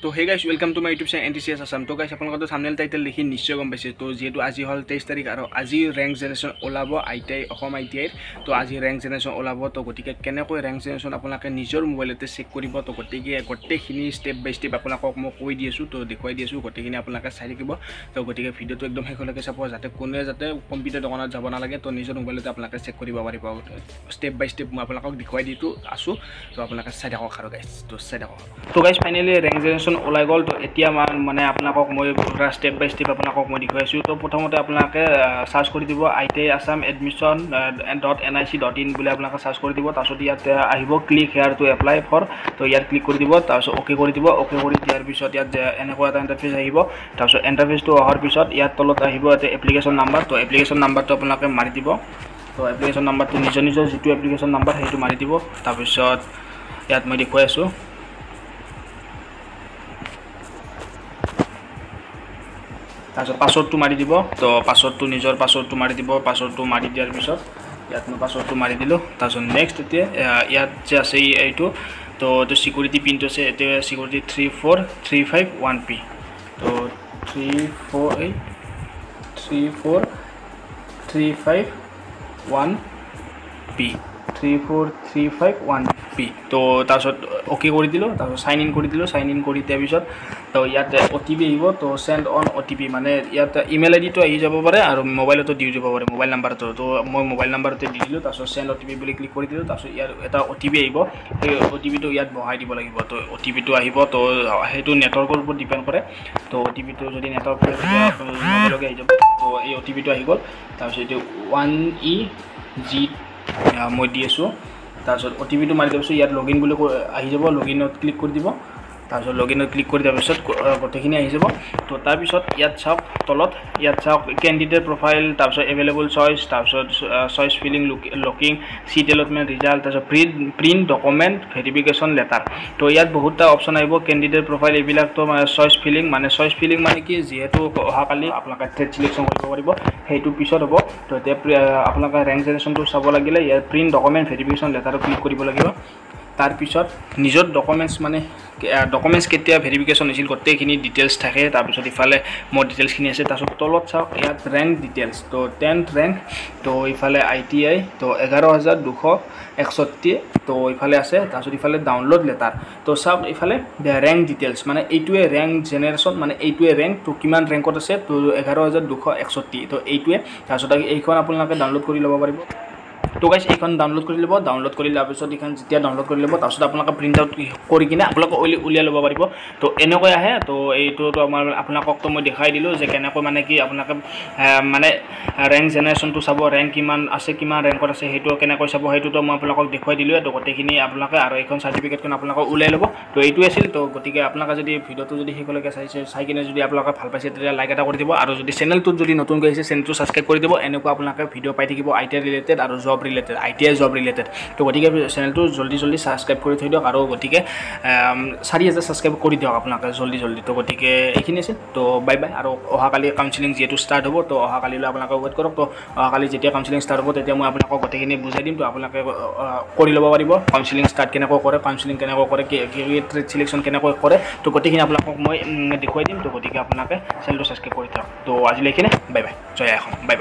তো hey guys welcome to my YouTube channel NTCS Assam. তো guys আপোনালোকৰ থাম্বনেল টাইটেল দেখি নিশ্চয় গম পাইছে। তো যেহেতু আজি হল 23 তাৰিখ আৰু আজি ৰেংক জেনেৰেশ্যন ওলাব ITI অসম ITI তো আজি ৰেংক জেনেৰেশ্যন ওলাব। তো গতিকে কেনেকৈ ৰেংক জেনেৰেশ্যন আপোনালোকে নিজৰ মোবাইলতে চেক কৰিব। তো গতিকে গোটেইখিনি ষ্টেপ বাই ষ্টেপ আপোনালোকক মই কৈ দি আছোঁ, তো দেখুৱাই দি আছোঁ। গোটেইখিনি আপোনালোকে চাই থাকিব। তো গতিকে ভিডিঅ'টো একদম শেষলৈকে চাব, যাতে কোনোৱে যাতে কম্পিউটাৰ দোকানত যাব নালাগে। তো নিজৰ মোবাইলতে আপোনালোকে চেক কৰিব পাৰিব। ষ্টেপ বাই ষ্টেপ মই আপোনালোকক দেখুৱাই দি আছোঁ। তো আপোনালোকে চাই থাকক আৰু গাইজ, তো চাই থাকক। তো গাইজ ফাইনেলি ৰেংক জেনেৰেশ্যন ওলাই গ'ল। তো এতিয়া মানে আপোনালোকক মই পুৰা ষ্টেপ বাই ষ্টেপ আপোনালোকক মই দেখুৱাই আছোঁ। তো প্ৰথমতে আপোনালোকে চাৰ্চ কৰি দিব ITI আসাম admission.nic.in বুলি আপোনালোকে চাৰ্চ কৰি দিব। তাৰপিছত ইয়াত আহিব click here to apply for. তো ইয়াত ক্লিক কৰি দিব, তাৰপিছত অ'কে কৰি দিব। অ'কে কৰি দিয়াৰ পিছত ইয়াত এনেকুৱা এটা ইণ্টাৰফেচ আহিব। তাৰপিছত ইণ্টাৰফেচটো অহাৰ পিছত ইয়াত তলত আহিব এটা এপ্লিকেশ্যন নাম্বাৰ। তো এপ্লিকেশ্যন নাম্বাৰটো আপোনালোকে মাৰি দিব। তো এপ্লিকেশ্যন নাম্বাৰটো নিজৰ যিটো এপ্লিকেশ্যন নাম্বাৰ সেইটো মাৰি দিব। তাৰপিছত ইয়াত মই দেখুৱাই আছোঁ। তাৰপিছত পাছৱৰ্ডটো মাৰি দিব। তো পাছৱৰ্ডটো নিজৰ পাছৱৰ্ডটো মাৰি দিব। পাছৱৰ্ডটো মাৰি দিয়াৰ পিছত ইয়াত মই পাছৱৰ্ডটো মাৰি দিলোঁ। তাৰপিছত নেক্সট এতিয়া ইয়াত যে আছে এইটো, তো এইটো চিকিউৰিটি পিনটো আছে। এতিয়া চিকিউৰিটি 34351P। তো 34351P 34351P। তো তাৰপিছত অ'কে কৰি দিলোঁ। তাৰপিছত চাইন ইন কৰি দিলোঁ। চাইন ইন কৰি দিয়াৰ পিছত তো ইয়াত OTP আহিব। তো চেণ্ড অন OTP, মানে ইয়াত ইমেইল আইডিটো আহি যাব পাৰে আৰু মোবাইলতো দি দিব পাৰে, মোবাইল নাম্বাৰটো। তো মই মোবাইল নাম্বাৰতে দি দিলোঁ। তাৰপিছত চেণ্ড OTP বুলি ক্লিক কৰি দিলোঁ। তাৰপিছত ইয়াৰ এটা OTP আহিব। সেই OTPটো ইয়াত বহাই দিব লাগিব। তো OTPটো আহিব। তো সেইটো নেটৱৰ্কৰ ওপৰত ডিপেণ্ড কৰে। তো OTPটো যদি নেটৱৰ্ক লগে লগে আহি যাব। তো এই OTPটো আহি গ'ল। তাৰপিছত এইটো 1EG মই দি আছোঁ। তাৰপিছত OTPটো মাৰি দিছোঁ। ইয়াত লগইন বুলি আহি যাব। লগইনত ক্লিক কৰি দিব। তাৰপিছত লগইনত ক্লিক কৰি দিয়াৰ পিছত গোটেইখিনি আহি যাব। তো তাৰপিছত ইয়াত চাওক, তলত ইয়াত চাওক কেণ্ডিডেট প্ৰফাইল, তাৰপিছত এভেইলেবল চইচ, তাৰপিছত choice filling locking, seat allotment result, তাৰপিছত প্ৰিণ্ট ডকুমেণ্ট ভেৰিফিকেশ্যন লেটাৰ। তো ইয়াত বহুতটা অপশ্যন আহিব। কেণ্ডিডেট প্ৰফাইল এইবিলাকতো চইচ ফিলিং মানে কি, যিহেতু অহাকালি আপোনালোকে ট্ৰেড চিলেকশ্যন কৰিব পাৰিব, সেইটো পিছত হ'ব। তো এতিয়া আপোনালোকে ৰেংক জেনেৰেশ্যনটো চাব লাগিলে ইয়াত প্ৰিণ্ট ডকুমেণ্ট ভেৰিফিকেশ্যন লেটাৰত ক্লিক কৰিব লাগিব। তাৰপিছত নিজৰ ডকুমেণ্টছ কেতিয়া ভেৰিফিকেশ্যন হৈছিল গোটেইখিনি ডিটেইলছ থাকে। তাৰপিছত ইফালে মোৰ ডিটেইলছখিনি আছে। তাৰপিছত তলত চাওক ইয়াত ৰেংক ডিটেইলছ। তো 10th ৰেংক। তো ইফালে ITI তো 11,261। তো ইফালে আছে। তাৰপিছত ইফালে ডাউনলোড লেটাৰ। তো চাওক ইফালে ৰেংক ডিটেইলছ, মানে এইটোৱে ৰেংক জেনেৰেশ্যন, মানে এইটোৱে ৰেংক। তো কিমান ৰেংকত আছে, তো 11,261। তো এইটোৱে। তাৰপিছত এইখন আপোনালোকে ডাউনলোড কৰি ল'ব পাৰিব। তো গাইজ এইখন ডাউনলোড কৰি ল'ব। ডাউনলোড কৰি লোৱাৰ পিছত এইখন যেতিয়া ডাউনলোড কৰি ল'ব, তাৰপিছত আপোনালোকে প্ৰিণ্ট আউট কৰি কিনে আপোনালোকে উলিয়াই ল'ব পাৰিব। তো এনেকৈ আহে। তো এইটোতো আপোনালোককতো মই দেখাই দিলোঁ যে কেনেকৈ মানে কি আপোনালোকে মানে ৰেংক জেনেৰেশ্যনটো চাব, ৰেংক কিমান আছে, কিমান ৰেংকত আছে, সেইটো কেনেকৈ চাব, সেইটোতো মই আপোনালোকক দেখুৱাই দিলোঁ। তো গোটেইখিনি আপোনালোকে আৰু এইখন চাৰ্টিফিকেটখন আপোনালোকে ওলাই ল'ব। তো এইটোৱে আছিল। তো গতিকে আপোনালোকে যদি ভিডিঅ'টো যদি শেষলৈকে চাই কিনে যদি আপোনালোকে ভাল পাইছে, তেতিয়া লাইক এটা কৰি দিব। আৰু যদি চেনেলটোত যদি নতুনকৈ আহিছে, চেনেলটো ছাবস্ক্ৰাইব কৰি দিব। এনেকুৱা আপোনালোকে ভিডিঅ' পাই থাকিব ITI ৰিলেটেড আৰু ITI জব ৰিলেটেড। তো গতিকে চেনেলটো জল্দি ছাবস্ক্ৰাইব কৰি থৈ দিয়ক। আৰু গতিকে 4,000 ছাবস্ক্ৰাইব কৰি দিয়ক আপোনালোকে জল্দি। তো গতিকে এইখিনি আছিল। তো বাই বাই। আৰু অহাকালি কাউন্সিলিং যিহেতু ষ্টাৰ্ট হ'ব, তো অহাকালিলৈ আপোনালোকে ৱেইট কৰক। তো অহাকালি যেতিয়া কাউন্সিলিং ষ্টাৰ্ট হ'ব, তেতিয়া মই আপোনালোকক গোটেইখিনি বুজাই দিম। তো আপোনালোকে কৰি ল'ব পাৰিব। কাউন্সিলিং ষ্টাৰ্ট কেনেকৈ কৰে, ট্ৰেড চিলেকশ্যন কেনেকৈ কৰে, তো গোটেইখিনি আপোনালোকক মই দেখুৱাই দিম। তো গতিকে আপোনালোকে চেনেলটো ছাবস্ক্ৰাইব কৰি থওক। তো আজিলৈ এইখিনি। Bye bye. জয় অসম। Bye bye.